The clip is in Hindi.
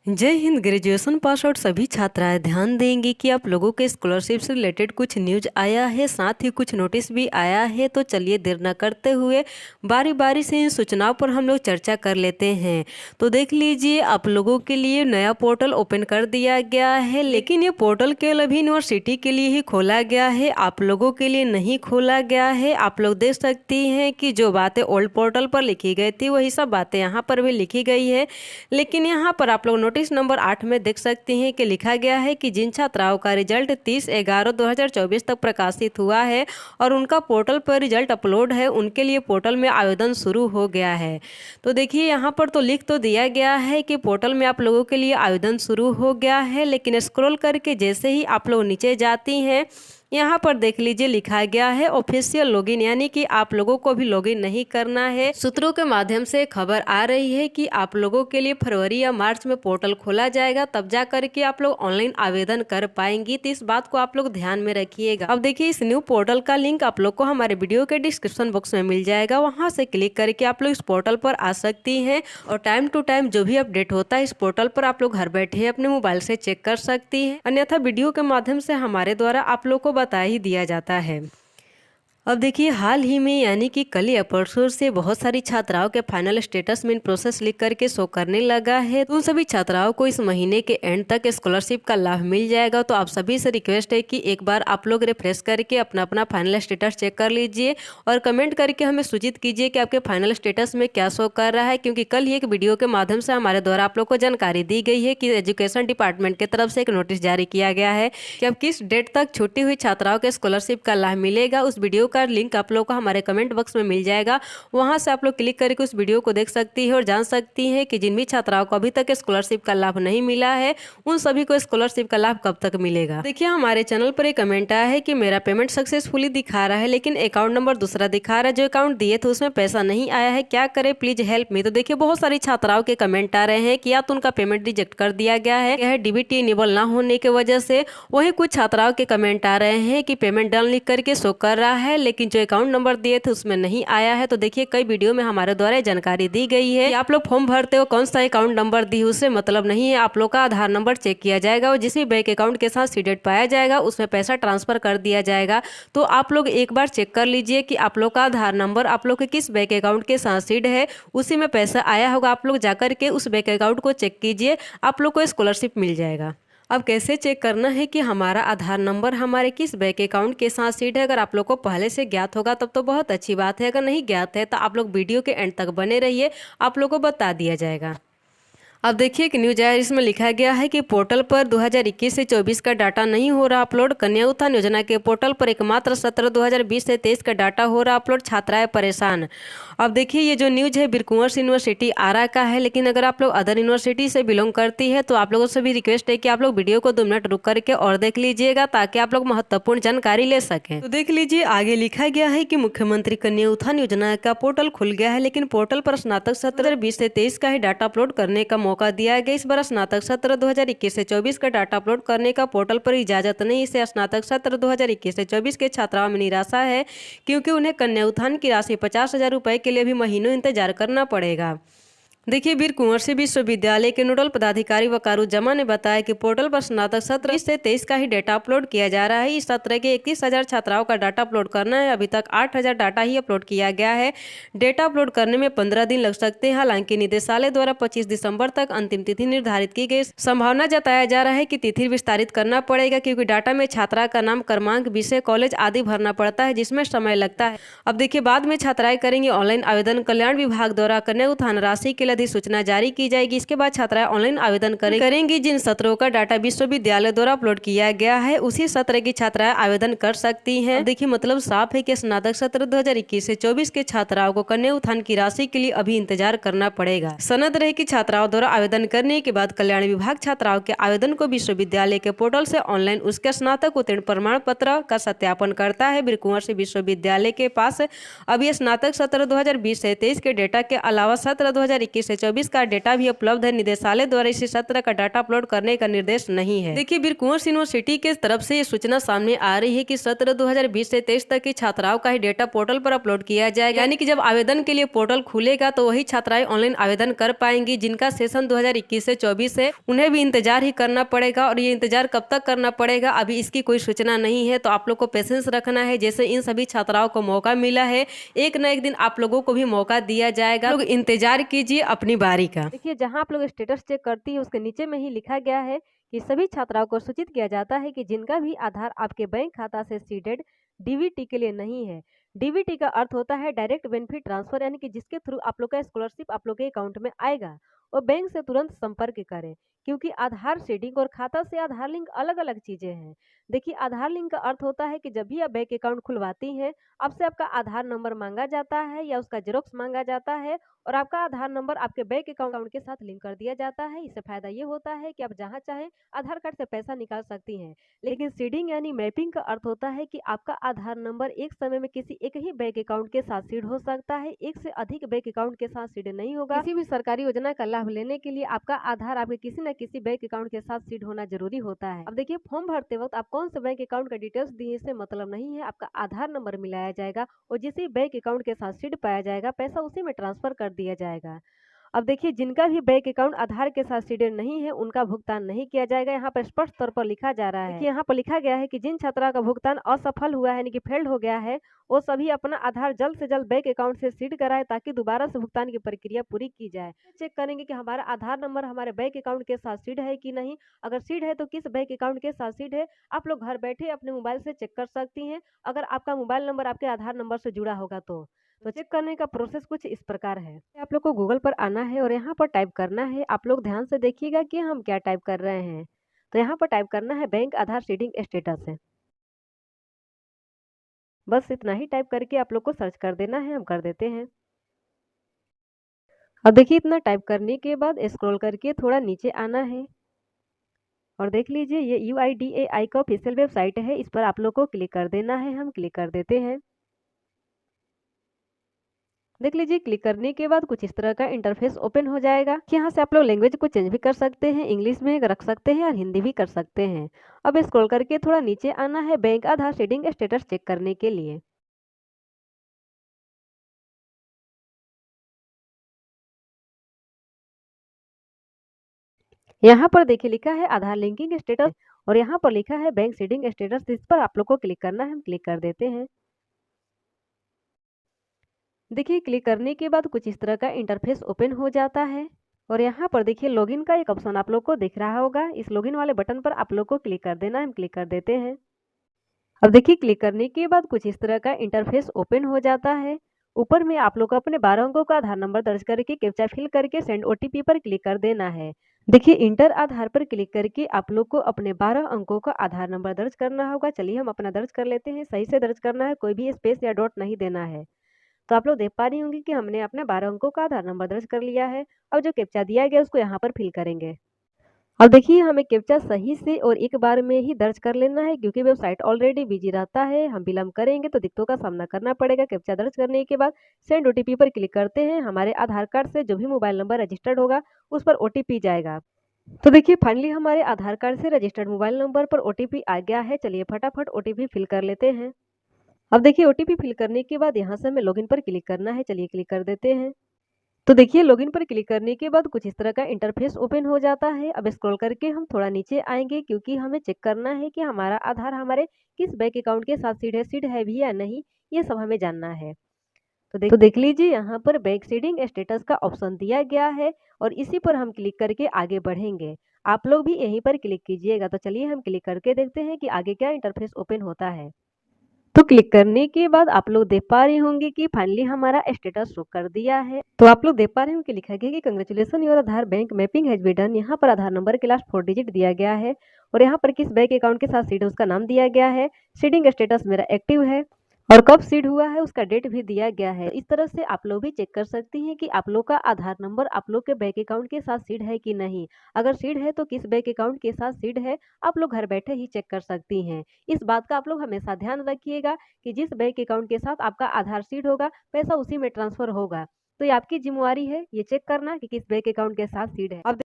जय हिंद। ग्रेजुएशन पास आउट सभी छात्राएं ध्यान देंगी कि आप लोगों के स्कॉलरशिप से रिलेटेड कुछ न्यूज आया है, साथ ही कुछ नोटिस भी आया है। तो चलिए देर न करते हुए बारी बारी से इन सूचनाओं पर हम लोग चर्चा कर लेते हैं। तो देख लीजिए, आप लोगों के लिए नया पोर्टल ओपन कर दिया गया है, लेकिन ये पोर्टल केवल अभी यूनिवर्सिटी के लिए ही खोला गया है, आप लोगों के लिए नहीं खोला गया है। आप लोग देख सकती हैं कि जो बातें ओल्ड पोर्टल पर लिखी गई थी वही सब बातें यहाँ पर भी लिखी गई है। लेकिन यहाँ पर आप लोग नोटिस नंबर 8 में देख सकते हैं कि लिखा गया है कि जिन छात्राओं का रिजल्ट 30/11/2024 तक प्रकाशित हुआ है और उनका पोर्टल पर रिजल्ट अपलोड है, उनके लिए पोर्टल में आवेदन शुरू हो गया है। तो देखिए, यहाँ पर तो लिख तो दिया गया है कि पोर्टल में आप लोगों के लिए आवेदन शुरू हो गया है, लेकिन स्क्रॉल करके जैसे ही आप लोग नीचे जाती हैं, यहाँ पर देख लीजिए लिखा गया है ऑफिशियल लॉगिन, यानी कि आप लोगों को भी लॉगिन नहीं करना है। सूत्रों के माध्यम से खबर आ रही है कि आप लोगों के लिए फरवरी या मार्च में पोर्टल खोला जाएगा, तब जा करके आप लोग ऑनलाइन आवेदन कर पाएंगी। तो इस बात को आप लोग ध्यान में रखिएगा। अब देखिए, इस न्यू पोर्टल का लिंक आप लोग को हमारे वीडियो के डिस्क्रिप्शन बॉक्स में मिल जाएगा, वहां से क्लिक करके आप लोग इस पोर्टल पर आ सकती हैं और टाइम टू टाइम जो भी अपडेट होता है इस पोर्टल पर आप लोग घर बैठे अपने मोबाइल से चेक कर सकती हैं। अन्यथा वीडियो के माध्यम से हमारे द्वारा आप लोग को बता ही दिया जाता है। अब देखिए, हाल ही में यानी कि कल या परसों से बहुत सारी छात्राओं के फाइनल स्टेटस में प्रोसेस लिख करके शो करने लगा है। तो उन सभी छात्राओं को इस महीने के एंड तक स्कॉलरशिप का लाभ मिल जाएगा। तो आप सभी से रिक्वेस्ट है कि एक बार आप लोग रिफ्रेश करके अपना अपना फाइनल स्टेटस चेक कर लीजिए और कमेंट करके हमें सूचित कीजिए कि आपके फाइनल स्टेटस में क्या शो कर रहा है, क्योंकि कल ही एक वीडियो के माध्यम से हमारे द्वारा आप लोग को जानकारी दी गई है कि एजुकेशन डिपार्टमेंट की तरफ से एक नोटिस जारी किया गया है कि अब किस डेट तक छूटी हुई छात्राओं के स्कॉलरशिप का लाभ मिलेगा। उस वीडियो का लिंक आप लोग को हमारे कमेंट बॉक्स में मिल जाएगा, वहां से आप लोग क्लिक करके उस वीडियो को देख सकती है और जान सकती हैं कि जिन भी छात्राओं को अभी तक स्कॉलरशिप का लाभ नहीं मिला है उन सभी को स्कॉलरशिप का लाभ कब तक मिलेगा। देखिए, हमारे चैनल पर एक कमेंट आया है कि मेरा पेमेंट सक्सेसफुली दिखा रहा है, लेकिन अकाउंट नंबर दूसरा दिखा रहा है, जो अकाउंट दिए थे उसमें पैसा नहीं आया है, क्या करे, प्लीज हेल्प मी। तो देखिए, बहुत सारी छात्राओं के कमेंट आ रहे हैं कि या तो उनका पेमेंट रिजेक्ट कर दिया गया है डीबीटी इनेबल ना होने की वजह से। वहीं कुछ छात्राओं के कमेंट आ रहे हैं कि पेमेंट डन लिख करके शो कर रहा है, लेकिन जो अकाउंट नंबर दिए थे उसमें नहीं आया है। तो देखिए, कई वीडियो में हमारे द्वारा जानकारी दी गई है कि आप लोग फॉर्म भरते हो, कौन सा अकाउंट नंबर दी उससे मतलब नहीं है, आप लोग का आधार नंबर चेक किया जाएगा और जिस भी बैंक अकाउंट के साथ सीडेड पाया जाएगा उसमें पैसा ट्रांसफर कर दिया जाएगा। तो आप लोग एक बार चेक कर लीजिए कि आप लोग का आधार नंबर आप लोग के किस बैंक अकाउंट के साथ सीड है, उसी में पैसा आया होगा। आप लोग जाकर के उस बैंक अकाउंट को चेक कीजिए, आप लोग को स्कॉलरशिप मिल जाएगा। अब कैसे चेक करना है कि हमारा आधार नंबर हमारे किस बैंक अकाउंट के साथ सीड है, अगर आप लोग को पहले से ज्ञात होगा तब तो बहुत अच्छी बात है, अगर नहीं ज्ञात है तो आप लोग वीडियो के एंड तक बने रहिए, आप लोग को बता दिया जाएगा। अब देखिए, एक न्यूज है, इसमें लिखा गया है कि पोर्टल पर 2021 से 24 का डाटा नहीं हो रहा अपलोड। कन्या उत्थान योजना के पोर्टल पर एकमात्र सत्र 2020 से 23 का डाटा हो रहा अपलोड, छात्राएं परेशान। अब देखिए, ये जो न्यूज है वीर कुंवर यूनिवर्सिटी आरा का है, लेकिन अगर आप लोग अदर यूनिवर्सिटी से बिलोंग करती है तो आप लोगों से भी रिक्वेस्ट है कि आप लोग वीडियो को 2 मिनट रुक करके और देख लीजिएगा, ताकि आप लोग महत्वपूर्ण जानकारी ले सकें। तो देख लीजिए, आगे लिखा गया है कि मुख्यमंत्री कन्या उत्थान योजना का पोर्टल खुल गया है, लेकिन पोर्टल पर स्नातक सत्र 2020 से 23 का ही डाटा अपलोड करने का मौका दिया गया। इस बार स्नातक सत्र 2021 से 24 का डाटा अपलोड करने का पोर्टल पर इजाजत नहीं। इसे स्नातक सत्र 2021 से 24 के छात्राओं में निराशा है, क्योंकि उन्हें कन्या उत्थान की राशि 50,000 रुपए के लिए भी महीनों इंतजार करना पड़ेगा। देखिए, वीर कुंवर सिंह विश्वविद्यालय के नोडल पदाधिकारी वकारू जमा ने बताया कि पोर्टल पर स्नातक सत्र 20 से 23 का ही डाटा अपलोड किया जा रहा है। इस सत्र के 31,000 छात्राओं का डाटा अपलोड करना है, अभी तक 8,000 डाटा ही अपलोड किया गया है। डेटा अपलोड करने में 15 दिन लग सकते हैं। हालांकि निदेशालय द्वारा 25 दिसंबर तक अंतिम तिथि निर्धारित की गई। संभावना जताया जा रहा है कि तिथि विस्तारित करना पड़ेगा, क्योंकि डाटा में छात्रा का नाम, क्रमांक, विषय, कॉलेज आदि भरना पड़ता है, जिसमें समय लगता है। अब देखिए, बाद में छात्राएं करेंगे ऑनलाइन आवेदन। कल्याण विभाग द्वारा कन्या उत्थान राशि के लिए अधिसूचना जारी की जाएगी। इसके बाद छात्राएं ऑनलाइन आवेदन करेंगी। जिन सत्रों का डाटा विश्वविद्यालय द्वारा अपलोड किया गया है उसी सत्र की छात्राएं आवेदन कर सकती हैं। देखिए, मतलब साफ है कि स्नातक सत्र 2021 से 24 के छात्राओं को कन्या उत्थान की राशि के लिए अभी इंतजार करना पड़ेगा। सनद रहे कि छात्राओं द्वारा आवेदन करने के बाद कल्याण विभाग छात्राओं के आवेदन को विश्वविद्यालय के पोर्टल से ऑनलाइन उसके स्नातक उत्तीर्ण प्रमाण पत्र का सत्यापन करता है। वीर कुंवर सिंह विश्वविद्यालय के पास अभी स्नातक सत्र 2020 से 23 के डेटा के अलावा सत्र 2021 2021 से 24 का डेटा भी उपलब्ध है। निदेशालय द्वारा इसी सत्र का डाटा अपलोड करने का निर्देश नहीं है। देखिए, वीर कुंवर यूनिवर्सिटी के तरफ से ये सूचना सामने आ रही है कि सत्र 2020 से 23 तक की छात्राओं का ही डेटा पोर्टल पर अपलोड किया जाएगा। यानी कि जब आवेदन के लिए पोर्टल खुलेगा तो वही छात्राएं ऑनलाइन आवेदन कर पाएंगी। जिनका सेशन 2021 से 24 है उन्हें भी इंतजार ही करना पड़ेगा, और ये इंतजार कब तक करना पड़ेगा अभी इसकी कोई सूचना नहीं है। तो आप लोग को पेशेंस रखना है। जैसे इन सभी छात्राओं को मौका मिला है, एक न एक दिन आप लोगों को भी मौका दिया जाएगा। लोग इंतजार कीजिए अपनी बारी का। देखिए, जहां आप लोग स्टेटस चेक करती है उसके नीचे में ही लिखा गया है कि सभी छात्राओं को सूचित किया जाता है कि जिनका भी आधार आपके बैंक खाता से सीडेड डीबीटी के लिए नहीं है। डीबीटी का अर्थ होता है डायरेक्ट बेनिफिट ट्रांसफर, यानी कि जिसके थ्रू आप लोग का स्कॉलरशिप आप लोग के अकाउंट में आएगा, और बैंक से तुरंत संपर्क करें, क्योंकि आधार सीडिंग और खाता से आधार लिंक अलग अलग चीजें हैं। देखिए, आधार लिंक का अर्थ होता है कि जब भी आप बैंक अकाउंट खुलवाती हैं आपसे आपका आधार नंबर मांगा जाता है या उसका जेरोक्स मांगा जाता है, और आपका आधार नंबर आपके बैंक अकाउंट के साथ लिंक कर दिया जाता है। इससे फायदा ये होता है कि आप जहां चाहें आधार कार्ड से पैसा निकाल सकती हैं। लेकिन सीडिंग यानी मैपिंग का अर्थ होता है कि आपका आधार नंबर एक समय में किसी एक ही बैंक अकाउंट के साथ सीड हो सकता है, एक से अधिक बैंक अकाउंट के साथ सीड नहीं होगा। किसी भी सरकारी योजना का लाभ लेने के लिए आपका आधार आपके किसी न किसी बैंक अकाउंट के साथ सीड होना जरूरी होता है। अब देखिए, फॉर्म भरते वक्त आप कौन से बैंक अकाउंट का डिटेल्स दिए इससे मतलब नहीं है, आपका आधार नंबर मिलाया जाएगा और जिस बैंक अकाउंट के साथ सीड पाया जाएगा पैसा उसी में ट्रांसफर कर दिया जाएगा। अब देखिए, जिनका भी बैंक अकाउंट आधार के साथ सीडेड नहीं है उनका भुगतान नहीं किया जाएगा। यहाँ पर स्पष्ट तौर पर लिखा जा रहा है। देखिए, यहाँ पर लिखा गया है कि जिन छात्रों का भुगतान असफल हुआ है यानी कि फेल्ड हो गया है, वो सभी अपना आधार जल्द से जल्द बैंक अकाउंट से सीड कराए ताकि दोबारा से भुगतान की प्रक्रिया पूरी की जाए। चेक करेंगे कि हमारा आधार नंबर हमारे बैंक अकाउंट के साथ सीड है कि नहीं। अगर सीड है तो किस बैंक अकाउंट के साथ सीड है आप लोग घर बैठे अपने मोबाइल से चेक कर सकती हैं, अगर आपका मोबाइल नंबर आपके आधार नंबर से जुड़ा होगा तो चेक करने का प्रोसेस कुछ इस प्रकार है। आप लोग को गूगल पर आना है और यहाँ पर टाइप करना है। आप लोग ध्यान से देखिएगा कि हम क्या टाइप कर रहे हैं। तो यहाँ पर टाइप करना है बैंक आधार सीडिंग स्टेटस है। बस इतना ही टाइप करके आप लोग को सर्च कर देना है। हम कर देते हैं। अब देखिए, इतना टाइप करने के बाद स्क्रॉल करके थोड़ा नीचे आना है और देख लीजिए ये UIDAI का ऑफिशियल वेबसाइट है। इस पर आप लोग को क्लिक कर देना है। हम क्लिक कर देते हैं। देख लीजिए, क्लिक करने के बाद कुछ इस तरह का इंटरफेस ओपन हो जाएगा। यहाँ से आप लोग लैंग्वेज को चेंज भी कर सकते हैं, इंग्लिश में रख सकते हैं और हिंदी भी कर सकते हैं। अब स्क्रॉल करके थोड़ा नीचे आना है बैंक आधार सीडिंग स्टेटस चेक करने के लिए। यहाँ पर देखिए लिखा है आधार लिंकिंग स्टेटस और यहाँ पर लिखा है बैंक सीडिंग स्टेटस। इस पर आप लोग को क्लिक करना है। हम क्लिक कर देते हैं। देखिए, क्लिक करने के बाद कुछ इस तरह का इंटरफेस ओपन हो जाता है और यहाँ पर देखिए लॉगिन का एक ऑप्शन आप लोग को दिख रहा होगा। इस लॉगिन वाले बटन पर आप लोग को क्लिक कर देना है। हम क्लिक कर देते हैं। अब देखिए, क्लिक करने के बाद कुछ इस तरह का इंटरफेस ओपन हो जाता है। ऊपर में आप लोग को अपने 12 अंकों का आधार नंबर दर्ज करके कैप्चा फिल करके सेंड OTP पर क्लिक कर देना है। देखिए, इंटर आधार पर क्लिक करके आप लोग को अपने 12 अंकों का आधार नंबर दर्ज करना होगा। चलिए हम अपना दर्ज कर लेते हैं। सही से दर्ज करना है, कोई भी स्पेस या डॉट नहीं देना है। तो आप लोग देख पा रही होंगी कि हमने अपने 12 अंकों का आधार नंबर दर्ज कर लिया है। अब जो कैप्चा दिया गया उसको यहाँ पर फिल करेंगे। अब देखिए, हमें कैप्चा सही से और एक बार में ही दर्ज कर लेना है, क्योंकि वेबसाइट ऑलरेडी बिजी रहता है। हम विलम्ब करेंगे तो दिक्कतों का सामना करना पड़ेगा। कैप्चा दर्ज करने के बाद सेंड OTP पर क्लिक करते हैं। हमारे आधार कार्ड से जो भी मोबाइल नंबर रजिस्टर्ड होगा उस पर OTP जाएगा। तो देखिए, फाइनली हमारे आधार कार्ड से रजिस्टर्ड मोबाइल नंबर पर OTP आ गया है। चलिए फटाफट OTP फिल कर लेते हैं। अब देखिए, OTP फिल करने के बाद यहाँ से हमें लॉगिन पर क्लिक करना है। चलिए क्लिक कर देते हैं। तो देखिए, लॉगिन पर क्लिक करने के बाद कुछ इस तरह का इंटरफेस ओपन हो जाता है। अब स्क्रॉल करके हम थोड़ा नीचे आएंगे, क्योंकि हमें चेक करना है कि हमारा आधार हमारे किस बैंक अकाउंट के साथ सीड है भी या नहीं, ये सब हमें जानना है। तो देख लीजिए, यहाँ पर बैंक सीडिंग स्टेटस का ऑप्शन दिया गया है और इसी पर हम क्लिक करके आगे बढ़ेंगे। आप लोग भी यहीं पर क्लिक कीजिएगा। तो चलिए हम क्लिक करके देखते हैं कि आगे क्या इंटरफेस ओपन होता है। तो क्लिक करने के बाद आप लोग देख पा रही होंगी कि फाइनली हमारा स्टेटस शो कर दिया है। तो आप लोग देख पा रहे होंगे कि लिखा गया कि congratulation your Aadhaar bank mapping has been done. यहाँ पर आधार नंबर के लास्ट 4 डिजिट दिया गया है और यहाँ पर किस बैंक अकाउंट के साथ सीड है उसका नाम दिया गया है। सीडिंग स्टेटस मेरा एक्टिव है और कब सीड हुआ है उसका डेट भी दिया गया है। इस तरह से आप लोग भी चेक कर सकती हैं कि आप लोग का आधार नंबर आप लोग के बैंक अकाउंट के साथ सीड है कि नहीं। अगर सीड है तो किस बैंक अकाउंट के साथ सीड है आप लोग घर बैठे ही चेक कर सकती हैं। इस बात का आप लोग हमेशा ध्यान रखिएगा कि जिस बैंक अकाउंट के साथ आपका आधार सीड होगा पैसा उसी में ट्रांसफर होगा। तो ये आपकी जिम्मेवारी है ये चेक करना कि किस बैंक अकाउंट के साथ सीड है। अब